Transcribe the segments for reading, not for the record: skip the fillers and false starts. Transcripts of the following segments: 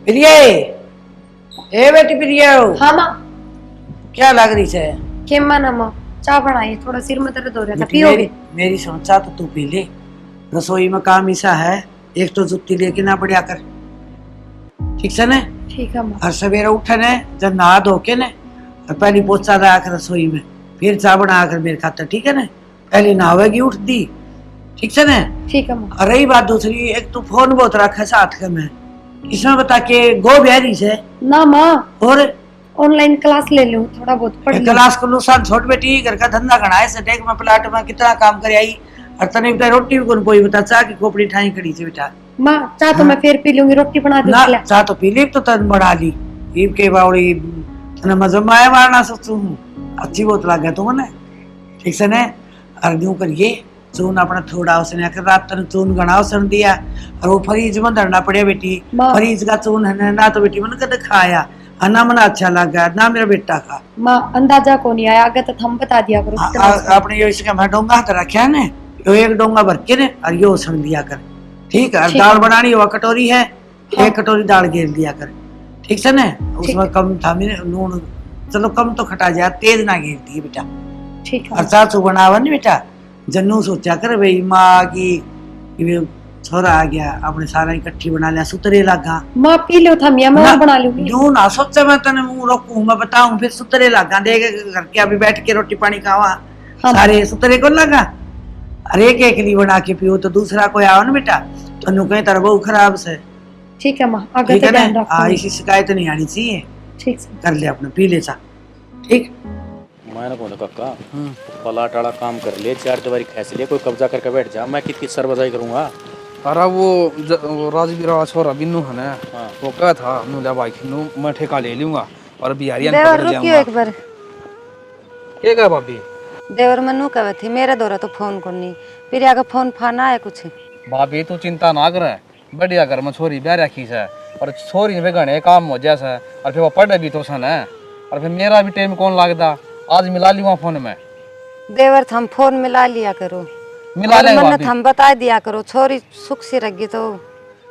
प्रिया ए बेटी प्रिया हाँ माँ। क्या लग रही है? के माना माँ, चाय बनाई, थोड़ा सिर में दर्द हो रहा था, बेटी पियोगे? मेरी समझा तो तू पी ले। रसोई में काम ऐसा है, एक तो जुत्ती लेके ना बढ़िया कर, ठीक से ने? ठीक है माँ। हर सवेरे उठे ने, जब नहा धो के ने पहली पोछा लगा कर रसोई में, फिर चाय बना कर मेरे खातर, ठीक है ने? पहले नहावेगी उठती, ठीक से ने? ठीक है माँ। और रही बात दूसरी, एक तू फोन बहुत रखा साथ के में, इसमें बता के गो बिहारी से ना माँ, और ऑनलाइन क्लास ले लूँ, थोड़ा बहुत पढ़ लूँ। क्लास को नुकसान छोट बेटी, घर का धंधा घना है, सटेक में प्लाट में कितना काम कर आई, और तने बेटा रोटी भी कौन कोई बता, चाह की खोपड़ी ठाई खड़ी थी बेटा। माँ चाय तो मैं फिर पी लूंगी, रोटी बना दूँ ना चाह तो पी ली, तो तन बढ़ा ली ईब के बावड़ी तने मजा माया मारना सोचू हूँ, अच्छी बहुत लग गया तुमने, ठीक से ने? और यूं करिए चून अपना थोड़ा उसने आकर रात तन चून गणा उसने दिया, और वो फ्रीज में धरना पड़े बेटी, फ्रीज का चून है ना, तो बेटी मन कद खाया ना, मन अच्छा लगा ना मेरा बेटा का। माँ अंदाजा को नहीं आया, अगर तो हम बता दिया करो। आपने ये इसका मैं डोंगा हाथ रखा है ने, यो एक डोंगा भर के ने और यो उसने दिया कर, ठीक है? दाल बनानी हुआ कटोरी है, एक कटोरी दाल घेर दिया कर, ठीक से ने? उसमें कम था नून, चलो कम तो खटा जाए, तेज ना घेर दिए बेटा, ठीक है? और चाचू बनावा नहीं बेटा, जन्नू सोचा कर भाई माँ की छोरा आ गया, अपने सारा इकट्ठी बना लिया, सुतरे लगा। माँ पी लो था मियाँ, मैं और बना लूंगी। यूं ना सोचे मैं तने मुंह रोकूं, मैं बताऊं फिर सुतरे लगा दे घर के, अभी बैठ के रोटी पानी खावा, सारे सुतरे को लगा। अरे एक एक ली बना के पियो तो दूसरा कोई आओ ना बेटा, तो कहीं तरह बहु खराब से, ठीक है माँ, आगे ठीक तो है ध्यान ना? रखूंगी। इसी शिकायत नहीं आनी चाहिए, ठीक से कर ले अपने, पी ले चा, ठीक? मैंने बोला काका पलाट वाला काम कर ले, चार दीवारी खैस ले, कोई कब्जा करके बैठ जा, मैं कितनी सरबजाई करूंगा। अरे वो राजवीर वाला छोरा बिन्नू है ना, वो क्या था नु भाई खिन्नू मैं ठेका ले लूंगा और बिहारिया ने पकड़ रुकियो जाऊंगा। एक बार। के का भाभी? देवर मनु कहवे थी मेरे दौरा तो फोन करनी, फिर आगे फोन फाना है कुछ। भाभी तू चिंता ना कर, बढ़िया घर में छोरी ब्याह रखी है, और छोरी में घने काम हो जैसा, और फिर वो पढ़े भी तो सन है, और फिर मेरा भी टाइम कौन लगता, आज मिला लूंगा फोन में। देवर हम फोन मिला लिया करो, मिला ले मन्नत हम बता दिया करो, छोरी सुख से रखी तो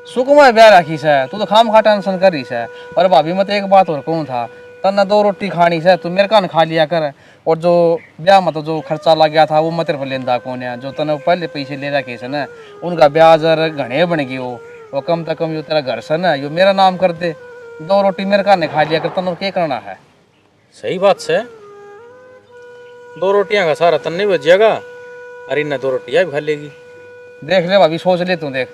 सुख में ब्याह रखी है, तू तो खाम खा टेंशन कर रही है। और भाभी मत एक बात और कहूँ था, तन्ना 2 रोटी खानी है, तू मेरे कान खा लिया कर, और जो ब्याह में तो जो खर्चा लग गया था वो मत तेरे को लेंदा कौन है, जो तने पहले पैसे ले रखे है ना, उनका ब्याज घने बन गए वो कम से कम यो तेरा घर से ना यो मेरा नाम कर दे, 2 रोटी मेरे कान खा लिया कर, तने क्या करना है? सही बात से 2 रोटियां का सारा तन नहीं बच जाएगा, अरे ना 2 रोटियां भी खा लेगी। देख ले भाभी, सोच ले तू देख,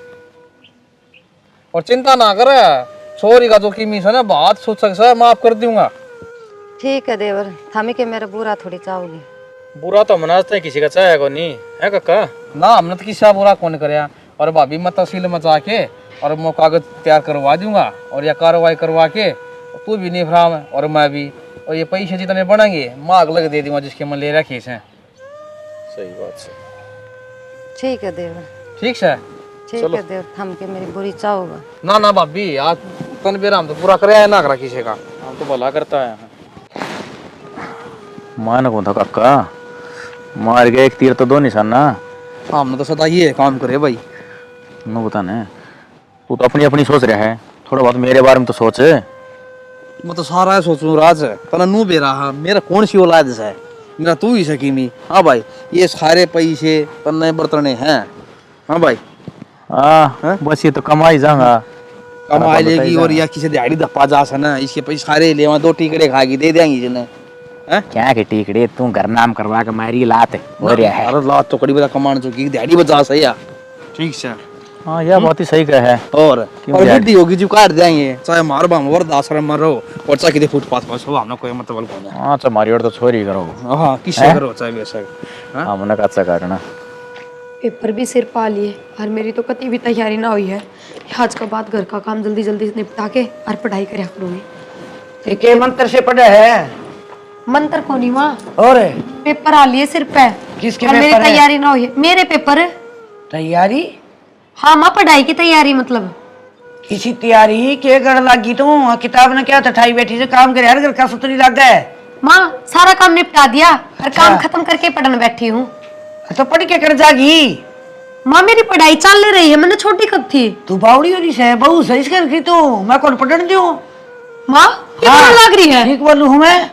और चिंता ना कर, छोरी का जो कीमी है ना बात सोच सकता है, माफ कर दूंगा। ठीक है देवर, थामी के मेरा बुरा थोड़ी चाहोगी। बुरा तो मनाते हैं, किसी का चाहे को नहीं है काका ना, हमने तो किसी बुरा कौन करया, और भाभी मैं तहसील मचा के और मैं कागज तैयार करवा दूंगा, और यह कार्रवाई करवा के तू भी नहीं फराम और मैं भी, और ये पैसे जितने बढ़ेंगे मांग लग दे दूंगा जिसके मैं ले रखे हैं। सही बात से, ठीक है ठीक है देवर, थाम के मेरी बुरी चाहोगा। ना ना भाभी, आज तन बेरा हम तो पूरा कराया ना करा किसी का, हम तो भला करता है। मान कौन था काका, मार गया एक तीर तो 2 निशाना। हमने तो सदा ये काम करे भाई। मैं बता ना, तू तो अपनी अपनी सोच रहा है, थोड़ा बहुत मेरे बारे में तो सोच। मैं तो सारा सोचूं राज है, तना नू बे रहा मेरा कौन सी औलाद है, मेरा तू ही सकीमी। हाँ भाई, ये सारे पैसे तन्ने बर्तने हैं। हाँ भाई, बस ये तो कमाई जाऊंगा, कमा लेगी, और या किसी दिहाड़ी धप्पा जा सना, इसके पैसे सारे ले 2 टिकड़े खागी दे देंगी जिन्हें। क्या के टिकड़े, तू घर नाम करवा के मारी लात हो रहा है। अरे लात तो कड़ी बता कमान चुकी, दिहाड़ी बजा सही है। ठीक से, हाँ यह बहुत ही सही है। और वृद्धि होगी जो काट देंगे, चाहे मार बाम वर्द आश्रम में रहो, और चाहे किसी फुटपाथ पर सो, हमने कोई मतलब कौन है। हाँ मारी और तो छोरी करो, हाँ किससे करो चाहे वैसे। हमने कच्चा करना, पेपर भी सिर पा लिए, और मेरी तो कती भी तैयारी ना हुई है। आज के बाद घर का काम जल्दी जल्दी निपटा के और पढ़ाई करा करूंगी। के मंत्र से पढ़े है? मंत्र को नहीं माँ, और पेपर आ लिए सिर पे, किसके और मेरी पेपर है? तैयारी ना हुई है। मेरे पेपर। तैयारी? हाँ माँ, पढ़ाई की तैयारी मतलब। किसी तैयारी के गड़ लगी तू? किताब ने क्या ठठाई बैठी से काम करे, हर घर का सुतरी लग गए। माँ सारा काम निपटा दिया, और काम खत्म करके पढ़ने बैठी हूँ। तो पढ़ के कर जागी। माँ मेरी पढ़ाई चल रही है, मैंने छोटी कब थी। तू बावड़ी हो रही है, बहू सही कर की तू, मैं कौन पढ़ने दूं? माँ कितना लग रही है। ठीक बोलूं हूं मैं?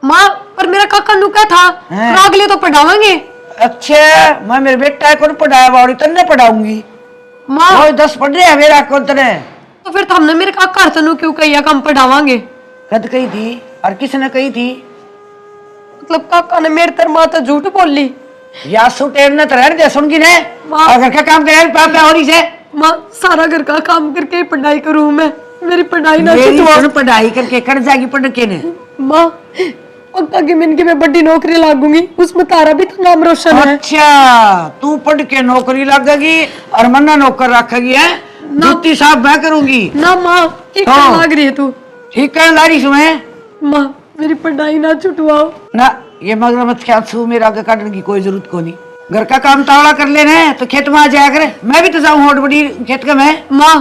माँ पर मेरा काका नु क्या था, हैं? तो अगले तो पढ़ावांगे। अच्छा मैं मेरे बेटा कौन पढ़ाया, बावड़ी तन्ने पढ़ाऊंगी। माँ वो 10 पढ़ रहे हैं मेरा कौन तने। तो फिर हमने मेरे काका तनु क्यों कही हम पढ़ावांगे। कद कही थी और किसने कही थी? मतलब काका ने मेरे तर माँ तो झूठ बोली। या सुटेर ने तो रहने दे सुनगी ने। माँ। अगर क्या काम करे पापा हो रही से। माँ सारा घर का काम करके पढ़ाई करूँ मैं, मेरी पढ़ाई ना मेरी छुटवा। सुन पढ़ाई करके कर जाएगी पढ़ के ने। माँ पक्का कि मैं इनकी मैं बड़ी नौकरी लागूंगी, उसमें तारा भी तो नाम रोशन है। अच्छा तू पढ़ के नौकरी लगेगी और मन्ना नौकर रखेगी है। जूती साफ मैं करूंगी ना माँ ठीक हाँ। लग रही है तू। ठीक कर लारी सुने। माँ मेरी पढ़ाई ना छुटवाओ। ना ये मगर मत ख्याल छू, मेरा आगे काटने की कोई जरूरत को नहीं। घर का काम तावड़ा कर लेना तो खेत में आ जाया करे, मैं भी तो जाऊँ होट बड़ी खेत का मैं। माँ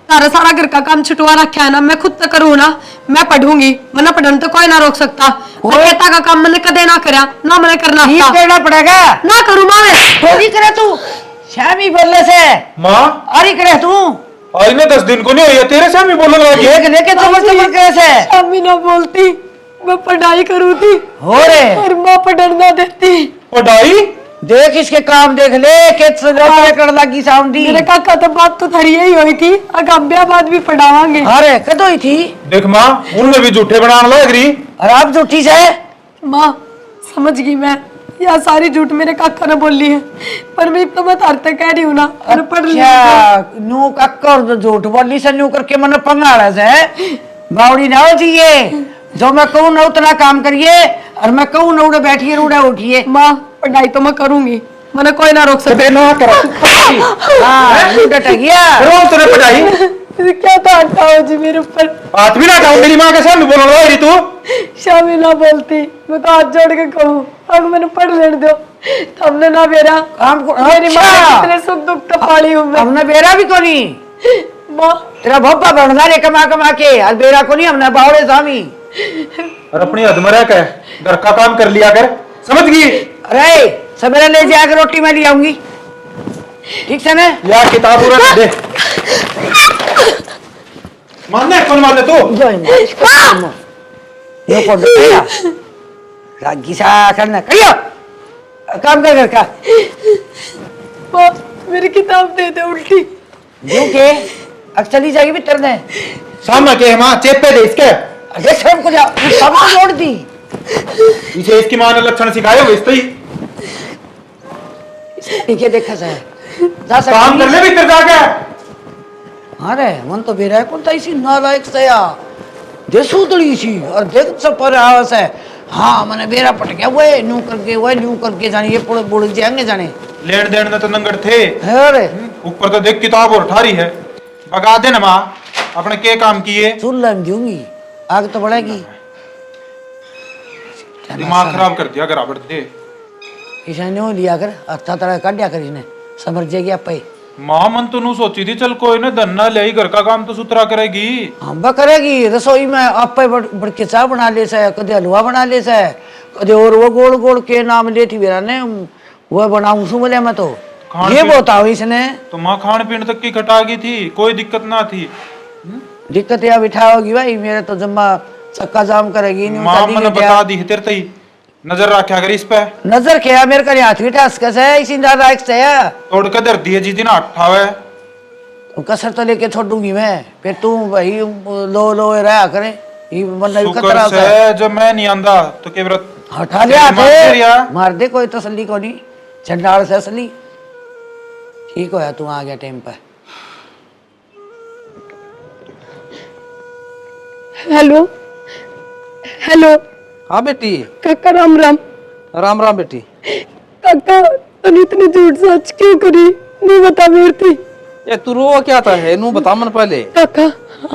तारा सारा घर का काम छुटवा रखा है ना, मैं खुद तो करूँ ना, मैं पढ़ूंगी वरना पढ़ने तो कोई ना रोक सकता। खेता का काम मैंने कदे ना करा ना, मैंने करना ठीक था। करना पड़ेगा ना करूँ माँ मैं। थोड़ी करे तू श्यामी बोलने से। माँ अरे करे तू आज ने 10 दिन को नहीं हुई है, तेरे से हम बोलने लगे। देख देखे चमर चमर करे से। अम्मी ना बोलती मैं पढ़ाई करूँ थी हो रे और माँ पढ़ने ना देती। पढ़ाई देख इसके काम देख ले, खेत से नौकरी कर लगी साउंडी। मेरे काका तो बात तो थरी यही हुई थी, अगर ब्याह बाद भी पढ़ावांगे। अरे कदों ही थी। देख माँ उनमें भी झूठे बनाने लग रही। और आप झूठी से। माँ समझ गई मैं, यह सारी झूठ मेरे काका ने बोली है, पर मैं तो मैं तारते कह रही हूँ ना, और पढ़ लिया। अच्छा नू कक्कर झूठ बोली से नू करके मन पंगाड़ा से बावड़ी ना हो चाहिए। जो मैं कहूँ ना उतना काम करिए और मैं कहूँ ना उड़े बैठिए उड़े उठिए। माँ पढ़ाई तो मैं करूंगी, मैंने कोई ना रोक सकता। ना करो हाँ तू डट गया। रोज तूने पढ़ाई क्या तो हटाओ जी मेरे ऊपर। हाथ भी ना उठाओ, मेरी माँ के सामने बोलने लग रही तू। शामी ना बोलती, मैं तो हाथ जोड़ के कहूँ अब मैंने पढ़ लेने दो। हमने ना बेरा काम को मेरी माँ के अच्छा कितने सुख दुख तो पाली हूँ मैं। हमने बेरा भी को नहीं। माँ तेरा भप्पा बढ़ना रे कमा कमा के, और बेरा को नहीं हमने बावड़े स्वामी। और अपनी हद में रह कर घर का काम कर लिया कर, समझ गई। अरे सवेरे ले जाकर रोटी मैं ले आऊंगी, ठीक से ना। या किताब पूरा दे मानने कौन मान ले तू। जो है इसको सुनो। ये कौन है? रागी सा करना करियो, काम कर घर का। माँ मेरी किताब दे दे उल्टी। जो के अब चली जाएगी भीतर ने। सामने के माँ चेप पे दे इसके। अरे सब को जा सब छोड़ दी। इसे इसकी माँ ने लक्षण सिखाए हुए इस ही नीचे देखा जाए जा काम कर ले भीतर जाके। अरे मन तो बेरा कौन था इसी नालायक से या जे सुधड़ी सी और देख सब पर आवास है। हाँ मैंने बेरा पट गया वो न्यू करके जाने ये पूरे बुड़ जाएंगे जाने। लेन देन में तो नंगर थे, अरे ऊपर तो देख किताब और ठारी है। भगा दे ना माँ, अपने के काम किए। सुन लम दूंगी आग तो बढ़ेगी। दिमाग खराब कर दिया गराबड़ दे। इसे न्यू लिया कर अच्छा तरह काटिया कर इसने समझ जाएगी आप पे। माँ मन तो नू सोची थी चल कोई ना धन्ना ले घर का काम तो सुथरा करेगी। हम बा करेगी रसोई में आप पे बढ़ के चाय बना ले से, कदे हलवा बना ले से, कदे और वो गोल गोल के नाम लेती बेरा ने वो बनाऊं सु बोले मैं तो ये बताओ इसने। तो माँ खान पीन तक की खटागी थी, कोई दिक्कत ना थी। दिक्कत या बिठा होगी भाई, मेरे तो जम्मा चक्का जाम करेगी। माँ मैंने बता दी है तेरे तई, नजर रखा कर इस पे। नजर क्या मेरे का हाथ भी टास कैसे इसी नारायक से है। तोड़ के दर दिए जिस दिन उठावे कसर तो लेके छोड़ूंगी मैं, फिर तू भाई लो लो रहा करे ये मन खतरा शुक्र से जब मैं नहीं आंदा तो के व्रत हटा लिया मार दे थे या। मार दे कोई तसल्ली को नहीं चंडाल से असली। ठीक होया तू आ गया टाइम पर। हेलो हेलो हाँ बेटी। काका राम राम। राम राम बेटी। काका तूने इतनी झूठ सच क्यों करी, नहीं बता मेरे थी। ये तू रो क्या था है नू बता मन पहले। काका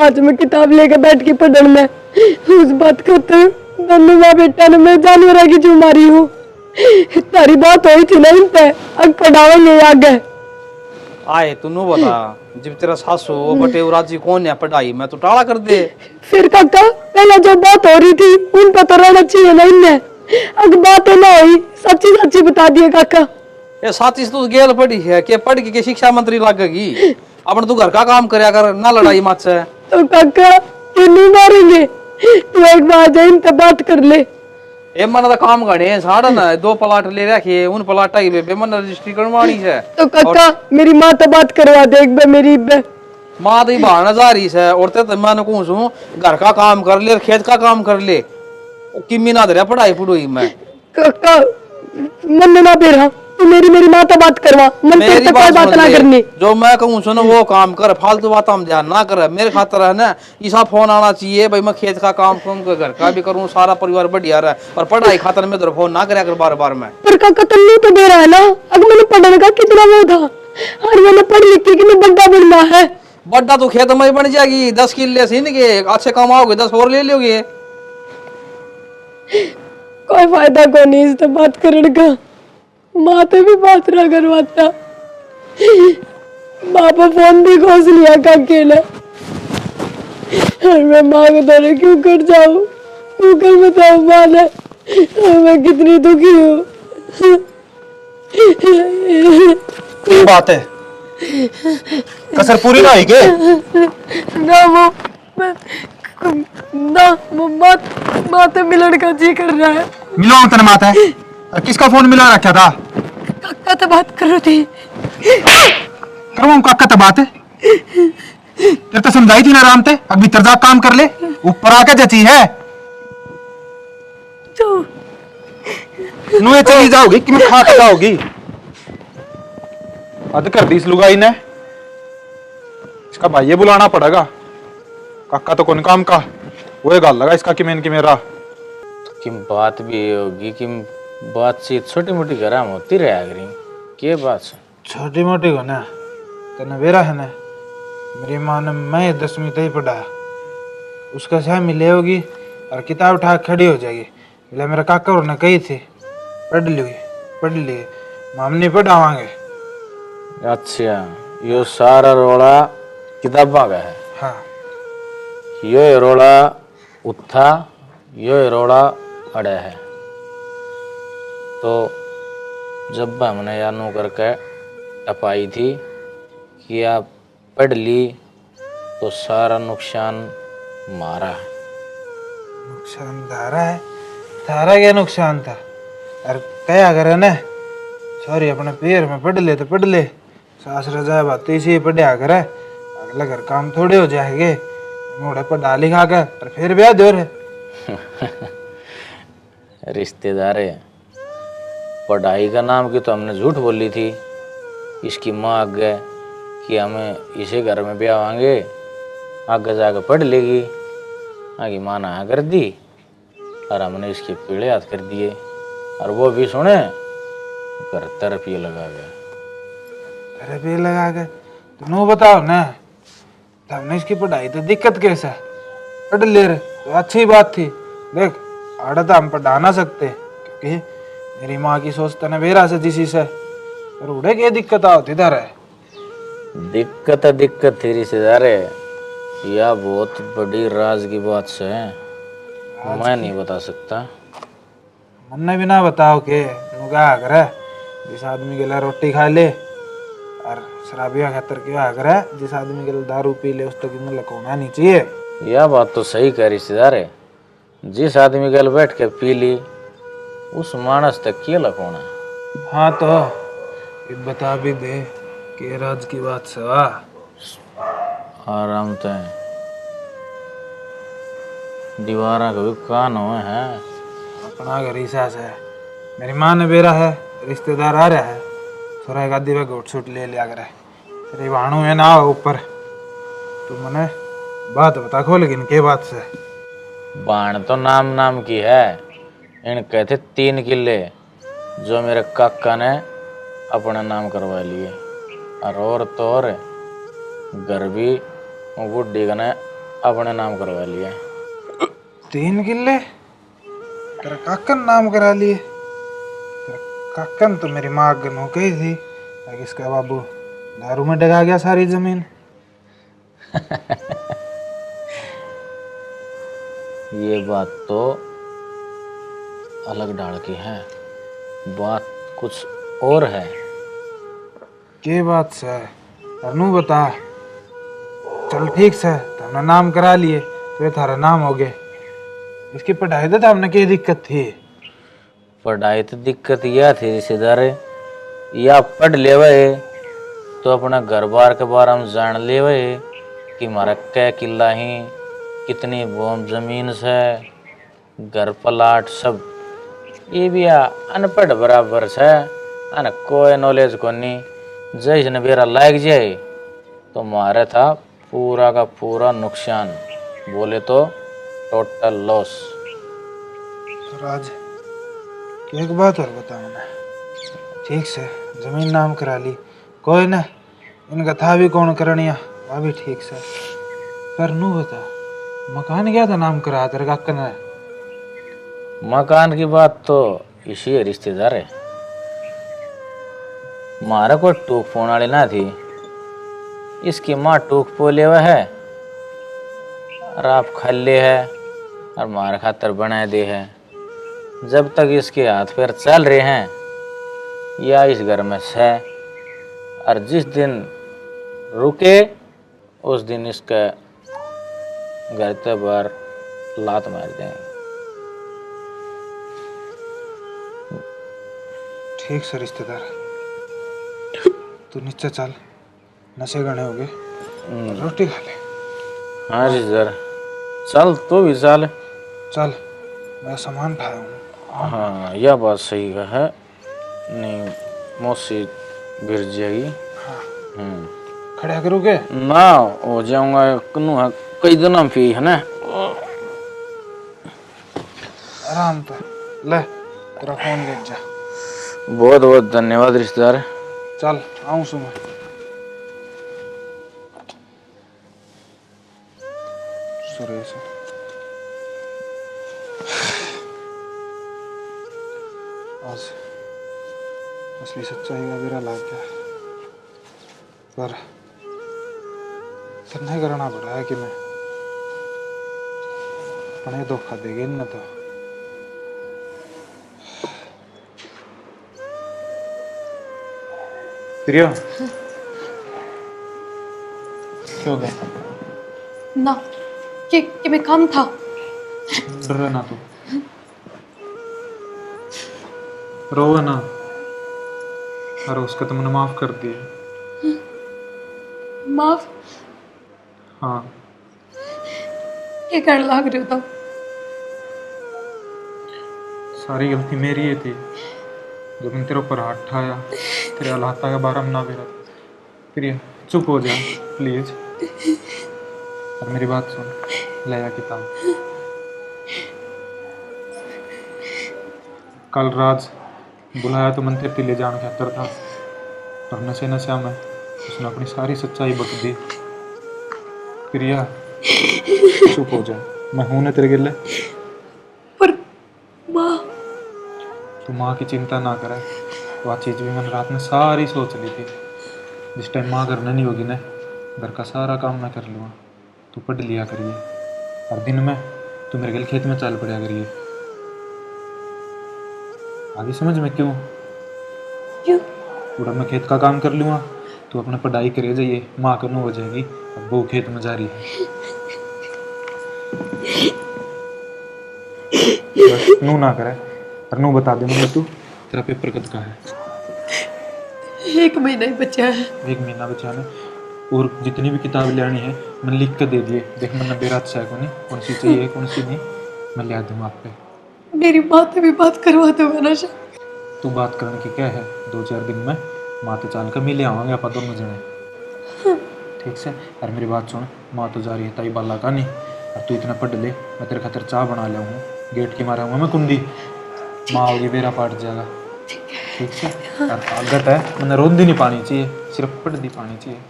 आज मैं किताब लेकर बैठ के पढ़ने में उस बात करते दोनों माँ बेटा ने मैं जानवर की जो मारी हूँ। तारी बात हुई थी ना इन पे, अब पढ़ावेंगे आगे। आए तू नू बता जब तेरा सासू वो बटे वो राजी कौन है पढ़ाई में तो टाला कर दे। फिर काका पहले जो बात हो रही थी उन पर तो रहना चाहिए ना इनने, अब बातें ना हुई सच्ची सच्ची बता दिए काका। ये साथी से तू गेल पड़ी है कि पढ़ के शिक्षा मंत्री लगेगी। अपन तू घर का काम करया कर, ना लड़ाई मत से। तो काका क्यों नहीं मारेंगे? तू एक बार जा इनसे बात कर ले। ए मन का काम गणे साड़ा ना 2 प्लाट ले रखे, उन प्लाटा की बे मन रजिस्ट्री करवानी है। तो काका मेरी माँ तो बात करवा दे एक बार मेरी बे। माँ तो बहाना जा रही है और ते मैं कहूँ सू घर का काम कर ले, खेत का काम कर ले, किमी ना दे पढ़ाई पढ़ुई में। काका मन ना बेरा, तू मेरी माँ तो बात करवा, मन तेरे तक कोई बात ना करनी। जो मैं कहूँ सुनो वो काम कर, फालतू बात हम ध्यान ना कर। मेरे खातर है ना ऐसा फोन आना चाहिए भाई, मैं खेत का काम करूँ, घर का भी करूँ, सारा परिवार बढ़िया रहा। और पढ़ाई खातर में तो फोन ना करया कर बार बार। मैं पर काका तन्नू तो बेरा है ना, अगर मैंने पढ़ने का कितना वो था, और मैंने पढ़ लिख के कि मैं बड़ा बनना है। बड्डा तो खेत में ही बन जाएगी, 10 किले सीन के अच्छे कमाओगे, 10 और ले लोगे। कोई फायदा को नहीं इससे बात करने का, माँ तो भी बात ना करवाता। बापा फोन भी खोस लिया काके ने, और मैं माँ को दौरे क्यों कर जाऊँ, क्यों कर बताऊँ माँ ने, और मैं कितनी दुखी हूँ। क्या बात है, कसर पूरी ना हुई के? ना वो बात मिलन का जी कर रहा है। मिलो तने माता है, किसका फोन मिला रखा था? काका तो बात कर रही थी। करो काका तो बात है, तेरे तो समझाई थी ना आराम ते, अब भीतर जा काम कर ले, ऊपर आके जची है। तो नुए चली जाओगी कि मैं खा के जाओगी? अद कर दी इस लुगाई ने, इसका भाई बुलाना पड़ेगा। काका तो कौन काम का, वो गल लगा इसका कि मैंने कि मेरा। कि बात भी ये होगी कि बातचीत छोटी मोटी घर में होती रहा करी, के बात से छोटी मोटी को ना तेने बेरा है ना, मेरी माँ ने मैं 10वीं तक ही पढ़ाया, उसका सह मिले होगी और किताब उठा के खड़ी हो जाएगी। बोले मेरा काका और ने कही थी पढ़ लिए, हम नहीं पढ़ावांगे। अच्छा, यो सारा रोला किताबा का है। हाँ यो रोला उठा, यो रोला अड़े है। तो जब हमने यानू करके टपाई थी कि आप पढ़ ली तो सारा नुकसान मारा है। नुकसान धारा है, थारा क्या नुकसान था? अरे क्या करे ना, सॉरी अपने पैर में पढ़ ले तो पढ़ ले, सास रजाए बात इसी पढ़िया करे, अगला घर काम थोड़े हो जाएंगे, मोड़े पर डाली खा के और फिर ब्याह दो रे। रिश्तेदार पढ़ाई का नाम की तो हमने झूठ बोली थी, इसकी माँ आगे कि हमें इसी घर में ब्याह होंगे, आगे जाकर पढ़ लेगी। आगे माँ ने हाँ कर दी और हमने इसके पीड़े हाथ कर दिए, और वो भी सुने कर तरफी लगा गया। तरफी लगा के तुम बताओ ना, तो हमने इसकी पढ़ाई तो दिक्कत कैसा है, पढ़ ले रहे तो अच्छी बात थी। देख आड़ा तो हम पढ़ा ना सकते, क्योंकि मेरी माँ की सोच तो बेरा से जिसी से, पर उड़े क्या दिक्कत होती इधर है। दिक्कत थी रिश्तेदार, यह बहुत बड़ी राज की बात से है, मैं नहीं बता सकता। मन भी ना बताओ के क्या करे, जिस आदमी के लिए रोटी खा ले और शराबिया खातर क्या करे, जिस आदमी के लिए दारू पी ले उस तक इन्हें लकोना नहीं चाहिए। यह बात तो सही कह रिश्तेदार है, जिस आदमी के बैठ के पी ली उस मानस तक क्या लकोना। हाँ तो ये बता भी दे कि राज की बात से आराम तो दीवारा कभी कान हुए हैं। अपना घर ईसा से मेरी माँ ने बेरा है, रिश्तेदार आ रहा है, थोड़ा एक आधी घोट छूट ले लिया करे, तेरी वाणु है ना ऊपर, तू मने बात बता खो, लेकिन के बात से बाण तो नाम की है, इन कहते 3 किले जो मेरे काका ने अपने नाम करवा लिए, और तो और घर भी बुढ़ी ने अपने नाम करवा लिया। 3 किले तेरा काकन नाम करा लिए? तेरा काकन तो मेरी माँ गनो गई थी, ताकि इसका बाबू दारू में डगा गया सारी जमीन। ये बात तो अलग डाल की है, बात कुछ और है। के बात से तनु बता। चल ठीक से तो हमने नाम करा लिए तो ये थारा नाम हो गए। इसकी पढ़ाई तो हमने क्या दिक्कत थी? पढ़ाई तो दिक्कत यह थी रिश्तेदार, या पढ़ लेवे तो अपना घर बार के बारे में जान लेवे कि हमारा क्या किला ही, कितनी बोम जमीन से, घर प्लाट सब। ये भी अनपढ़ बराबर से, अन कोई नॉलेज को नहीं। जैसे बेरा लाग जाए तो मारे था पूरा का पूरा नुकसान, बोले तो टोटल लॉस। राज एक बात और बताओ ना, ठीक से जमीन नाम करा ली कोई ना, इनका था भी कौन करनिया वह भी ठीक से। पर नू बता मकान क्या था नाम करा तेरे काका ने? मकान की बात तो इसी है रिश्तेदार है, मारा को टूक फोन वाली ना थी। इसकी माँ टूक पोले हुआ है और आप खल्ले है और मार खातर बना दे है। जब तक इसके हाथ पैर चल रहे हैं या इस घर में से, और जिस दिन रुके उस दिन इसके घर के बाहर लात मार देंगे। ठीक से रिश्तेदार, तू नीचे चल, नशे गणे हो गए, रोटी खा ले। हाँ जी सर, चल तू भी चल। चल मैं सामान खाया हूँ। हाँ यह बात सही है, नहीं मौसी गिर जाएगी। खड़ा करोगे ना हो जाऊंगा कनु है, कई दिन फी है ना। आराम तो ले, तेरा फोन ले जा। बहुत बहुत धन्यवाद रिश्तेदार। चल आऊँ सुबह। सुरेश आज असली सच्चाई का मेरा लाग गया, पर नहीं करना पड़ा है कि मैं अपने धोखा देगी न तो। प्रिया क्यों गया? ना कि मैं काम था। डर ना तू, रोवे ना। अरे उसका तुमने माफ कर दिया। माफ हाँ क्या करने लग रहे हो तुम? सारी गलती मेरी ही थी जब मैंने तेरे ऊपर हाथ उठाया, तेरे हालात का बारे में ना बेरा। प्रिया चुप हो जा प्लीज, और मेरी बात सुन, ले आ किताब। कल राज बुलाया तो मंदिर तिले जान खातर था, पर नशे नशा में उसने अपनी सारी सच्चाई बक दी। प्रिया चुप हो जा, मैं हूं ना तेरे गिले। पर माँ, तू माँ की चिंता ना करे, वह चीज़ भी मैंने रात में सारी सोच ली थी। जिस टाइम माँ करने नहीं होगी ना, घर का सारा काम मैं कर लूँगा। तू पढ़ लिया करिए, और दिन में तू मेरे गिल खेत में चल पड़ा करिए। आगे समझ में क्यों? क्यों? पूरा मैं खेत का काम कर लूँगा, तू अपने पढ़ाई करे जाइए, माँ करना हो जाएगी, अब वो खेत में जा रही है। बस नू ना करे, और नू बता दे मुझे तू तेरा पेपर कब का है? 1 महीना ही बचा है। 1 महीना बचा है, और जितनी भी किताब लेनी है मैंने लिख कर दे दिए। देख मैंने बेरात से कौन सी चाहिए कौन सी नहीं, मैं ले दूँगा आप पे। मेरी माँ से भी बात करवा दो ना। तू बात करने की क्या है, 2-4 दिन में माँ तो चाल कर मिले आवांगे आप दोनों जने, ठीक से। और मेरी बात सुन, माँ तो जा रही है ताई बाला का नहीं, और तू इतना पढ़ ले, मैं तेरे खातर चाय बना लिया हूँ, गेट की मारा हूँ मैं कुंडी, माँ होगी बेरा पाट जाएगा, ठीक से। और ताकत है, मैंने रोंदी नहीं पानी चाहिए, सिर्फ पढ़ दी पानी चाहिए।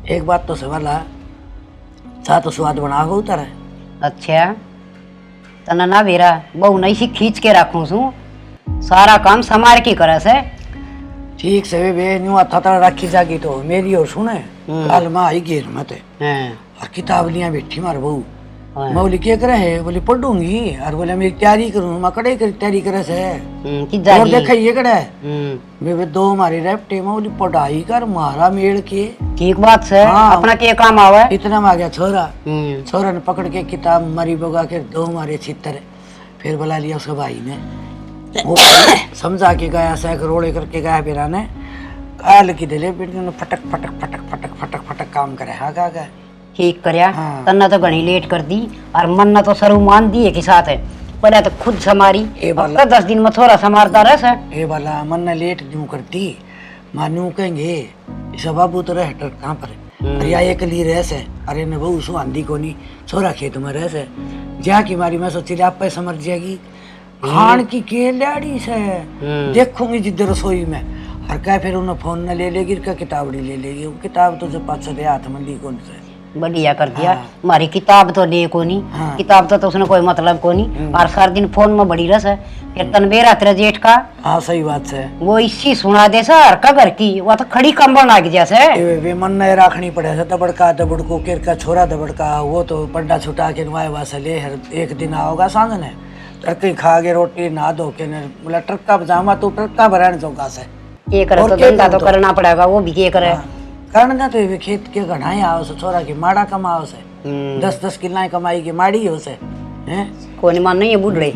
एक बात तो सवाल है, चाह तो स्वाद बना हो उतर है। अच्छा तना ना बेरा बहु नहीं सी खींच के रखूं सू, सारा काम समार की करे से। ठीक से वे न्यू था रखी जागी तो मेरी और सुने कल मैं आई घेर में थे हाँ और किताब लिया बैठी मार बहू हाँ। मैं बोली क्या करे है बोली पढ़ूंगी और बोले मेरी तैयारी करूँ मैं कड़े कर तैयारी करे से की और जागी देखा ये कड़ा है हम्म वे दो हमारी रेपटे में बोली पढ़ाई कर मारा मेल के ठीक बात से हाँ। अपना के काम आवे इतना में आ गया छोरा हम्म छोरा ने पकड़ के किताब मरी बगा के दो हमारे चित्तर फिर बुला लिया उसके भाई ने वो समझा के गया सैक रोड़े करके गया फिर ने काल की दिले बेटे ने फटक फटक फटक फटक फटक फटक काम करे हाँ का गया ठीक करया हाँ। तन्ना तो घनी लेट कर दी और मन तो सरू मान दी एक ही साथ है पहले तो खुद समारी ए अब बाला। तो 10 दिन में थोड़ा समारता रह से ए बाला मन ने लेट क्यों करती मानू कहेंगे इस बाबू तो रह टर कहाँ पर अरे या एक ली रह से अरे न बहू सु आंधी को नहीं छोरा खेत में रह से जा की मारी मैं सोची आप पे समझ जाएगी खान की के लाड़ी से देखूंगी जिधर रसोई में और क्या फिर उन्हें फोन न ले लेगी क्या किताबड़ी ले लेगी वो किताब तो जो पाँच दे हाथ में ली कौन से बढ़िया कर दिया हमारी किताब तो ले को नहीं हाँ। किताब तो उसने कोई मतलब को नहीं और सारा दिन फोन में बड़ी रस है फिर तनवेरा तेरा जेठ का हाँ सही बात है वो इसी सुना दे सर का घर की वो तो खड़ी कंबल लाग जैसे वे मन नहीं राखनी पड़े से दबड़का दबड़को केर का छोरा दबड़का वो तो पड्डा छुटा के नवाए वासे ले हर एक दिन आओगा सांझ ने टरकी खा के रोटी ना धो के ने बोला टरका पजामा तू टरका भरण चौका से ये करे और तो क्या धंधा तो करो? करना पड़ेगा वो भी क्या करे कारण तो वे खेत के घनाई आओ से छोरा की माड़ा कमाओ से 10-10 किल्ला कमाई की माड़ी हो से हैं कोई मन नहीं है बुढ़े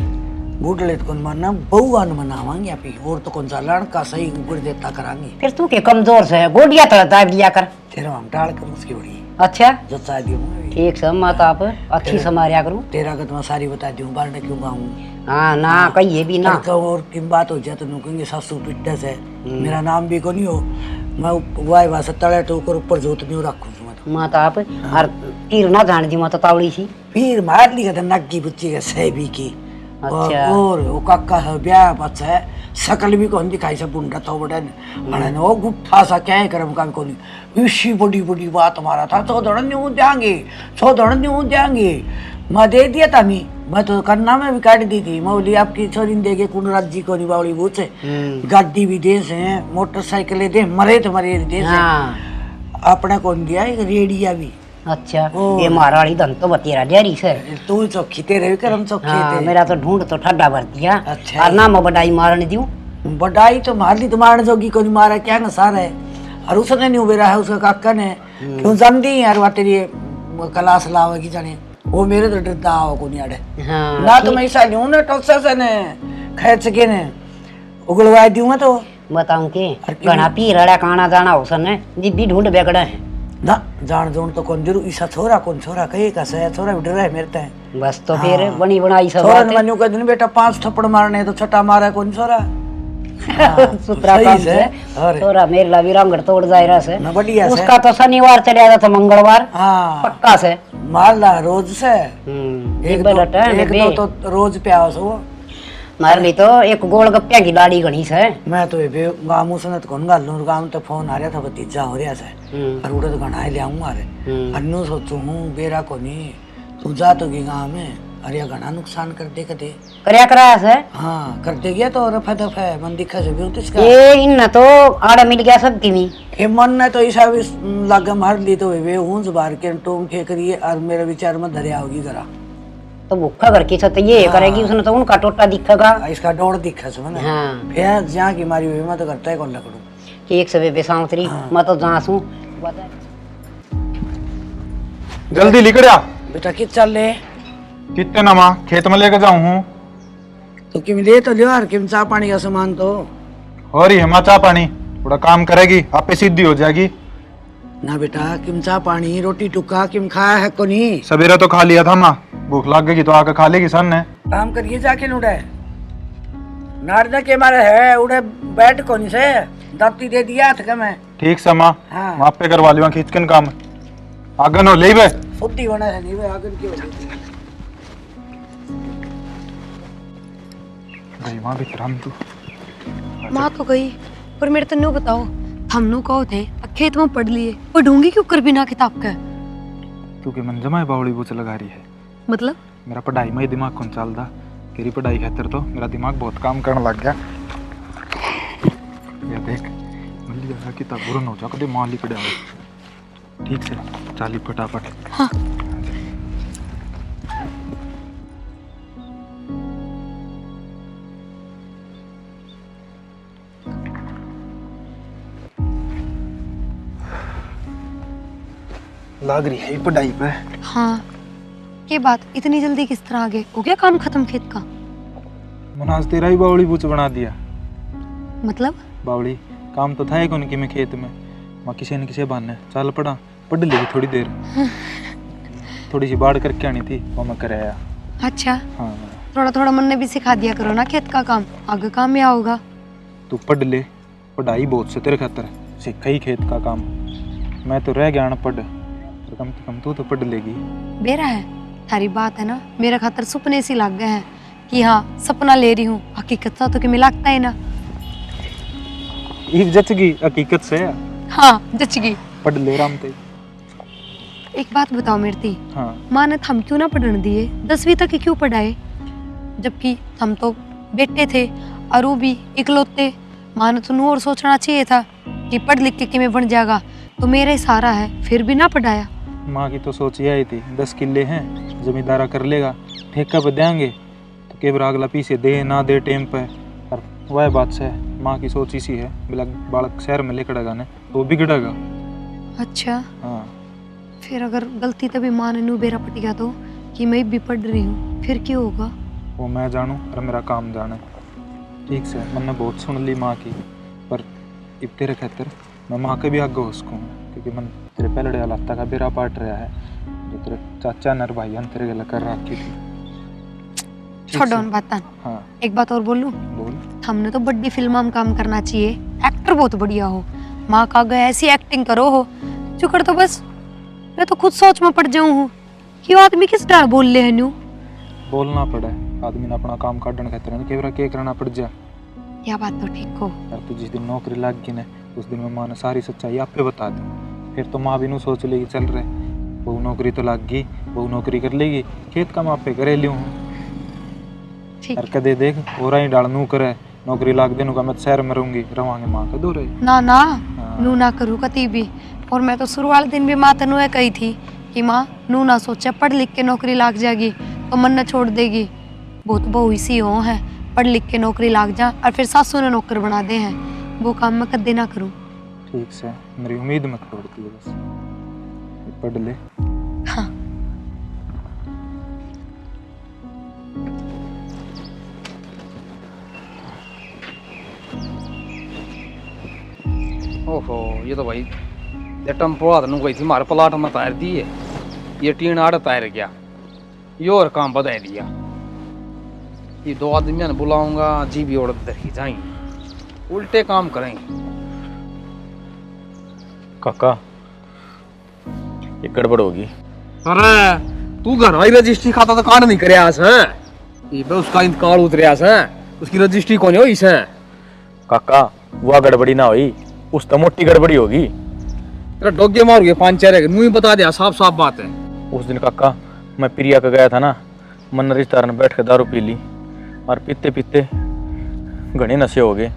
बूढ़ले तो कौन मरना बहुआ न मनावांगे आपी और तो कौन सा लड़का सही गुड़ देता करांगे फिर तू के कमजोर से है गोडिया तो दाब दिया कर तेरा हम टाल कर उसकी बड़ी अच्छा जो चाह दी हूँ ठीक से माता आप अच्छी समारिया करूं तेरा का मैं सारी बता दी हूँ बारने क्यों गाऊंगी हाँ ना कहिए भी ना और किन बात हो जाए तो कहेंगे सासू पिट्टे से मेरा नाम भी को नहीं हो मैं वाई वास तले तो ऊपर जोत नहीं रखूँ मैं तो माता आप और तीर ना जान दी माता तावड़ी सी फिर मार ली कहते नग्गी बुच्ची के सहबी की अच्छा। और वो काका है ब्याह बच्चा है शकल भी कौन दिखाई से बुंडा तो बड़ा ने वो गुट्ठा सा क्या है करम का को नहीं इसी बड़ी बड़ी बात हमारा था सो दौड़ नहीं देंगे सो दौड़ नहीं देंगे मैं दे दिया था मैं तो करना में भी काट दी थी मैं बोली आपकी छोरी ने देखे कुंडराज जी को नहीं बावली बूझे गाड़ी भी दे से मोटरसाइकिल दे मरे तो मरे दे से हाँ अपने कौन दिया एक रेडिया भी अच्छा ये महारानी धन तो बतेरा डेरी से तू चौकी तेरे भी करम चौकी हाँ थे मेरा तो ढूंढ तो ठड्डा भर दिया अच्छा। और ना मैं बडाई मारने दूं बड़ाई तो मार ली तो मारने जोगी को नहीं मारा क्या न सारा है और उसने नहीं उबेरा है उसका काका ने क्यों जम दी यार वहाँ तेरी क्लास लावेगी जाने वो मेरे तो डरता आओ को नहीं आड़े हाँ ना तो मैं ऐसा लूँ ना टोसा से ने खेच के ने उगलवा दूंगा तो बताऊं के और क्यों? घना पी रड़ा काना जाना हो सने जिब्बी ढूंढ बेगड़ा है ना जान जोन तो कौन जरूर ईसा छोरा कौन छोरा कहे का से छोरा भी डर है मेरे ते बस तो फिर बनी बनाई सब छोरा बात ने है। मनु का दिन बेटा 5 थप्पड़ मारने तो छठा मारा कौन छोरा सुतरा सही काम से, से अरे। तोरा मेरे ला भी रंगड़ तोड़ जाए रहा से ना बढ़िया से उसका तो शनिवार चले आता था मंगलवार हाँ पक्का से मार ला रोज से एक बार हटा है एक दो तो रोज पे आओ सो मार ली तो एक गोलगप्पे की लाड़ी घनी से मैं तो ये गाँव से तो कौन गाल लूँ गाँव तो फोन आ रहा था भतीजा हो रहा से और उड़े तो घना ले आऊंगा अरे अन्नू सोचू हूँ बेरा को नहीं तू जा तो गी गाँव में अरे घना नुकसान कर दे कदे करया कराया से हाँ करते गया तो रफा दफा है मन दिखा से भी इसका ये इन तो आड़ा मिल गया सब की भी ये मन ने तो ऐसा भी लागे मार ली तो वे ऊंच बार के टोम खे करिए और मेरे विचार में धरिया होगी जरा तो भूखा घर की तो ये करेगी उसने तो उनका टोटा दिखेगा इसका डोर दिखा से मैंने हाँ फिर जहाँ की मारी हुई मैं तो करता है कौन लकड़ू एक से बेसांतरी मैं तो जांसू जल्दी लिख आ बेटा कित चल ले कितने नमा खेत में लेके जाऊं हूँ तो किम ले तो लियो यार किम चाह पानी का सामान तो और ही चा पानी थोड़ा काम करेगी आप पे सीधी हो जाएगी ना बेटा किम चाह पानी रोटी टुक्का किम खाया है को नहीं सवेरा तो खा लिया था माँ भूख लग गई तो आकर खा लेगी सन ने काम करिए जाके उड़े नारदा के मारे है उड़े बैठ को नहीं से दाती दे दिया था मैं ठीक से माँ हाँ। वहाँ पे करवा लियो खींचकन काम आगन हो ले बे फुद्दी होना है नहीं वे आगन की होती गई वहाँ भी राम तू माँ तो गई पर मेरे तो नो बताओ हमनो कहो थे खेत में पढ़ लिए पढ़ूंगी क्यों कर बिना किताब का तू के मन जमाए बावड़ी बूच लगा रही है मतलब मेरा पढ़ाई में ही दिमाग कौन चलता तेरी पढ़ाई खातर तो मेरा दिमाग बहुत काम करने लग गया ये देख मल्ली जगह किताब बुरन हो जा कदे मां लिख दे ठीक से चाली फटाफट। हाँ। लाग रही है पढ़ाई पे। हाँ, ये बात इतनी जल्दी किस तरह आ गए? हो गया काम खत्म खेत का? मनाज तेरा ही बावड़ी बूच बना दिया। मतलब? बावड़ी काम तो था ही कौन कि मैं खेत में, माँ किसी न किसी बहाने चल पड़ा, पढ़ लेगी थोड़ी देर। थोड़ी सी बाढ़ करके आनी थी वो मैं कर आया। अच्छा, हाँ थोड़ा थोड़ा मन ने भी सिखा दिया करो ना खेत का काम, आगे काम में आओगा। तू पढ़ ले, पढ़ाई बहुत से तेरे खातर, सीखा ही खेत का काम। मैं तो रह गया अनपढ़, तो कम से कम तू तो पढ़ लेगी। बेरा है थारी बात है ना, मेरे खातर सपने सी लग गए हैं कि हाँ सपना ले रही हूँ, हकीकत सा तो कि मैं लगता है ना। एक जच गई हकीकत से। हाँ जच गई। पढ़ ले राम ते। एक बात बताओ मेरती, हाँ माँ ने हम क्यों ना पढ़ने दिए? 10वीं तक ही क्यों पढ़ाए? जबकि हम तो बेटे थे और वो भी इकलौते। माँ ने तो नू और सोचना चाहिए था कि पढ़ लिख के मैं बन जाएगा, तो मेरा ही सहारा है, फिर भी ना पढ़ाया। माँ की तो सोच यही थी 10 किले हैं, जमींदारा कर लेगा, ठेका पे देंगे तो केवल अगला पीछे दे ना दे टेम पे। और वह बात से माँ की सोच इसी है, बालक शहर में लेकर ने तो बिगड़ेगा। अच्छा, हाँ फिर अगर गलती तभी माँ ने नू बेरा पट गया तो कि मैं भी पढ़ रही हूँ, फिर क्यों होगा? वो मैं जानूँ और मेरा काम जाने। ठीक से मैंने बहुत सुन ली माँ की, पर अब तेरे खातर मैं माँ के भी आगे हो सकूँ, क्योंकि मन तेरे पहले हालात का बेरा पाट रहा है जो तेरे चाचा नर भाई तेरे गला कर रखी थी। छोड़ो उन बात। हाँ एक बात और बोलूं, बोल। हमने तो बड़ी फिल्म में काम करना चाहिए, एक्टर बहुत बढ़िया हो, माँ का गए ऐसी एक्टिंग करो हो चुकर तो बस मैं तो खुद सोच में पड़ जाऊं हूँ कि वो आदमी किस तरह बोल ले है न्यू। बोलना पड़े आदमी ने अपना काम काटने खातिर केवरा के करना पड़ जा। यह बात तो ठीक हो। यार तू जिस दिन नौकरी लग गई ना उस दिन में माँ ने सारी सच्चाई आप पे बता दी, फिर तो माँ भी नू सोच लेगी चल रहे बहू नौकरी तो लग गई, बहू नौकरी कर लेगी, खेत का माँ पे करे लियो हूँ। ठीक यार कदे देख हो रहा ही डाल नू करे नौकरी लाग देनू का मैं तो शहर में रहूंगी, रवांगे माँ का दो रहे। ना ना, नू ना करूँ कती भी। और मैं तो शुरू वाले दिन भी माँ तनु कही थी कि माँ नू ना सोचे पढ़ लिख के नौकरी लाग जाएगी तो मन न छोड़ देगी। बहुत बहू इसी हो है, पढ़ लिख के नौकरी लाग जा और फिर सासू ने नौकर बना दे हैं, वो काम मैं कदे ना करूँ। ठीक से मेरी उम्मीद मत तोड़ती है, बस पढ़ ले। हाँ। ओहो ये तो भाई ये टेम्पो आदमी गई थी हमारे प्लाट में तार दी है, ये टीन आड़ तार गया, ये और काम बता दिया। ये दो आदमी ने बुलाऊंगा जी भी औरत धरी जाएंगे, उल्टे काम करेंगे। काका ये गड़बड़ होगी। अरे तू घर वाली रजिस्ट्री खाता तो कांड नहीं करे आस है, ये बे उसका इंतकाल उतरे आस है, उसकी रजिस्ट्री कौन हो इस है? काका वो गड़बड़ी ना हुई, उस तो मोटी गड़बड़ी होगी। तेरा डोगे मार गए 5-4 मुँह ही बता दिया, साफ साफ बात है। उस दिन काका मैं प्रिया का गया था ना, मन रिश्तेदार ने बैठ के दारू पी ली और पीते पीते घने नशे हो गए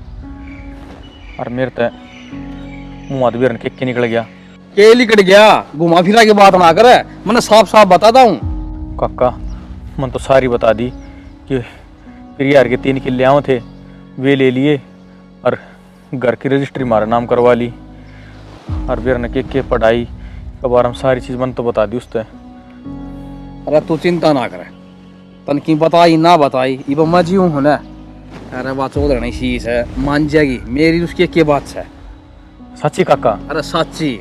और मेरे तो मुँह आदमी रन के निकल गया। के लिकट गया, घुमा फिरा के बात ना करे, मैंने साफ साफ बताता हूँ। काका मन तो सारी बता दी कि प्रिया के 3 किले आए थे, वे ले लिए और घर की रजिस्ट्री हमारा नाम करवा ली और बेर ने के पढ़ाई के बारे में सारी चीज़ मन तो बता दी उससे। अरे तू चिंता ना करे, तन की बताई ना बताई ये मैं जी हूँ ना। अरे बात चौधरी नहीं शीश है, मान जाएगी मेरी उसकी के बात है। सच्ची काका? अरे सच्ची।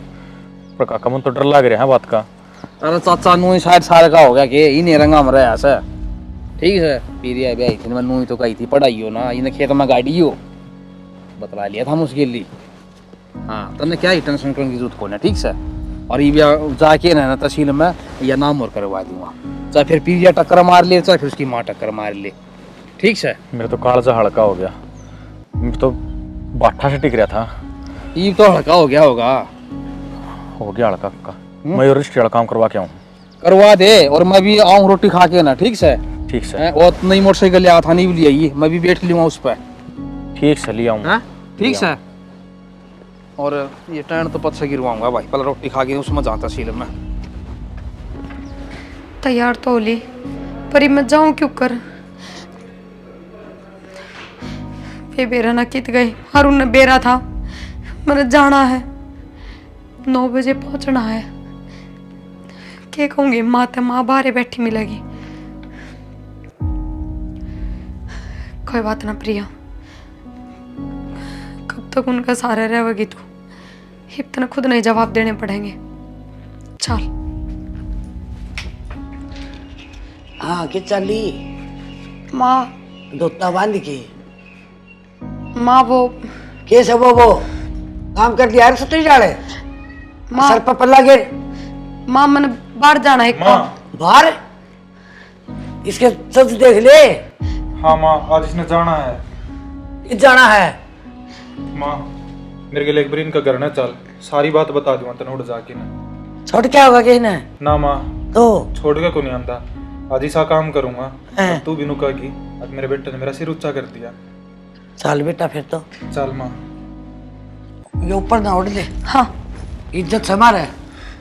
पर काका मन तो डर लग रहा है बात का। अरे चाचा नू शायद सारे का हो गया कि इन्हें रंगा में रहा है। ठीक है पीरिया भी आई थी, मैं नू तो कही थी पढ़ाई हो ना, इन्हें खेत में गाड़ी हो बतला लिया था मुश्किल ली। हाँ तने क्या ही टेंशन करने की जरूरत को ना। ठीक है, और ये जाके ना तहसील में या नाम और करवा दूंगा, चाहे फिर पीरिया टक्कर मार ले चाहे फिर उसकी माँ टक्कर मार ले। ठीक है, मेरा तो कालजा हल्का हो गया, मैं तो बाठा से टिक रहा था। ये तो हल्का हो गया होगा। हो गया हल्का काका, मैं और रिश्ते वाला काम करवा के आऊँ। करवा दे और मैं भी आऊँ रोटी खा के ना। ठीक है, ठीक है। और नई मोटरसाइकिल लिया था नहीं भी आई, मैं भी बैठ लूँगा उस पर। ठीक से ले आऊँ। ठीक है। और ये टैंड तो पद से गिरवाऊंगा भाई, पहले रोटी खा के उसमें जाता सील में। तैयार तो होली, पर मैं जाऊं क्यों कर? वे बेरा ना कित गए, हारून ने बेरा था, मैंने जाना है, 9 बजे पहुंचना है। क्या कहूंगी माँ, तो माँ बाहर बैठी मिलेगी। कोई बात ना प्रिया, कब तक उनका सहारा रहेगी तू? इतना खुद नहीं जवाब देने पड़ेंगे। चल। हाँ कि चली माँ, धोता बांध के माँ वो कैसे वो काम कर दिया सतरी जाड़े माँ, सर पर पल्ला गिर। माँ मैंने बाहर जाना है काम। बाहर इसके सच देख ले। हाँ माँ, आज इसने जाना है। कि जाना है माँ मेरे के लिए एक बार इनका घर ना चल, सारी बात बता दूंगा तेन उड़ जाके ना। छोड़ क्या होगा कि ना ना माँ, तो छोड़ के को नहीं आंदा, आज ही सा काम करूंगा। हैं। तू भी नुका की, आज मेरे बेटे ने मेरा सिर ऊंचा कर दिया। चल बेटा फिर तो चल माँ। ये ऊपर ना उड़ ले, हाँ इज्जत से मारे।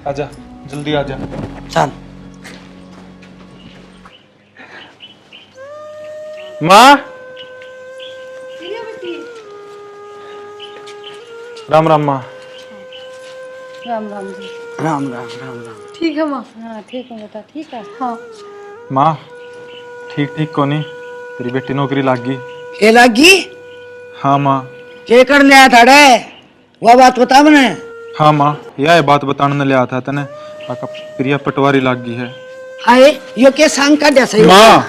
आजा जल्दी आजा। चल माँ, राम राम माँ। राम राम जी। राम राम राम राम। ठीक है माँ। हाँ ठीक है बेटा, ठीक है। हाँ माँ ठीक ठीक को नहीं, तेरी बेटी नौकरी लाग गई। ये लगी हाँ माँ। के कर लिया था रे, वह बात बता मैंने। हाँ माँ, यह बात बताने ने लिया था तने, आका प्रिया पटवारी लाग गई है। हाय यो के सांग का जैसे माँ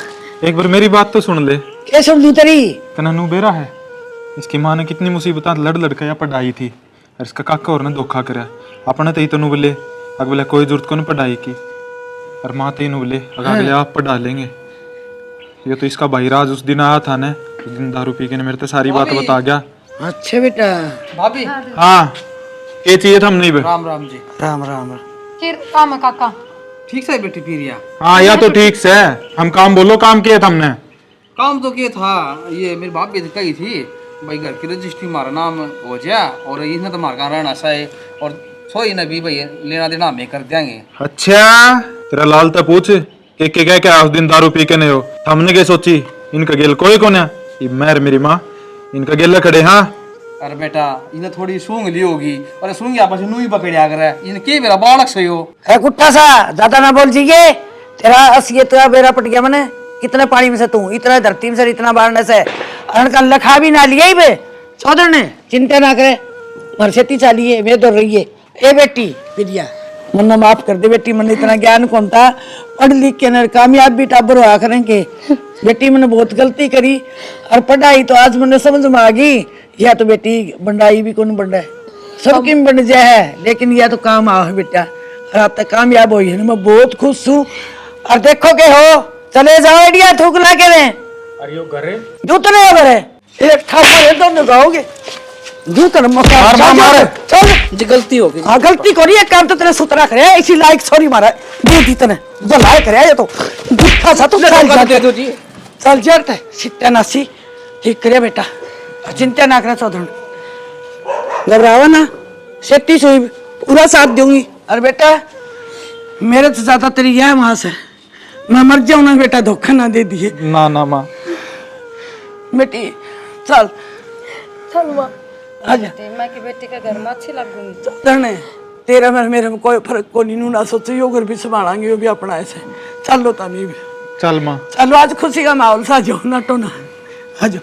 एक बार मेरी बात तो सुन ले। के सुन दी तेरी। तना नू बेरा है, इसकी माँ ने कितनी मुसीबत लड़ लड़का या पढ़ाई थी, और इसका काका और ने धोखा करा। अपने तई तनु बोले अग बोले कोई जरूरत को नहीं पढ़ाई की, और माँ तई बोले अगले आप पढ़ा लेंगे। ये तो इसका भाई राज उस दिन आया था ने, उस दिन दारू पी के ने मेरे तो सारी बात बता गया। अच्छा बेटा। भाभी हाँ ये चाहिए था हम नहीं बे। राम राम जी। राम राम। फिर काम है काका। ठीक से बेटी पीरिया, हाँ या तो ठीक से हम काम बोलो, काम किया था हमने। काम तो क्या था, ये मेरी भाभी कही थी भाई घर की रजिस्ट्री मारा नाम हो जाए, और इसने तो मार रहना सा है, और सोई ना भी भाई लेना देना हमें कर देंगे। अच्छा तेरा लाल तो पूछ के क्या उस दिन दारू पी के नहीं हो, हमने क्या सोची इनका गेल कोई कौन है, ये मैं मेरी माँ इनका गेला खड़े। हाँ अरे बेटा इन्हें थोड़ी सूंघ ली होगी, और सूंघ आपस में नू ही पकड़िया करे, इन्हें के मेरा बालक सही हो। है कुत्ता सा ज्यादा ना बोल जीए, तेरा असलियत तेरा बेरा पट गया मैंने। कितने पानी में से तू, इतना धरती में से इतना बाढ़ने से अरण का लखा भी ना लिया ही बे। चौधर ने चिंता ना करे, मरसेती चाली है वे दौड़ रही है। ए बेटी प्रिया मन्ना माफ कर दे बेटी, मैंने इतना ज्ञान कौन था, पढ़ लिख के न कामयाब भी टाबर हुआ करेंगे। बेटी मैंने बहुत गलती करी, और पढ़ाई तो आज मैंने समझ में आ गई, या तो बेटी बंडाई भी कौन बंडा है, सबकी में बन जाए है, लेकिन यह तो काम आओ है बेटा, और आप तक कामयाब हुई है, मैं बहुत खुश हूँ। और देखो के हो चले जाओ आइडिया थूक ला के रहे अरे यो घरे जूत नहीं हो रहे एक ठाकुर दोनों जाओगे जूत मार चल जी गलती हो गई। हाँ गलती करी है, काम तो तेरे सुतरा करे इसी लायक सॉरी मारा दे दी तने भलाई करे ये तो दुखा सा तो दे दो जी। चल जर ते सिट्टा नासी ठीक करे बेटा, चिंता ना करे चौधरी, घबरावा ना, सेती सुई पूरा साथ दूंगी। और बेटा मेरे से ज्यादा तेरी यह मां से, मैं मर जाऊं ना बेटा, धोखा ना दे दिए। ना ना माँ बेटी चल चल माँ। आजा। मैं की बेटी के घर में अच्छी लग गई। चौधरी तेरा मेरे में कोई फर्क को नहीं, ना सोचो यो घर भी संभालेंगे, यो भी अपना ऐसे चल लो तमी भी। चल माँ। चलो आज खुशी का माहौल सा जो नाटो ना, आ जाओ।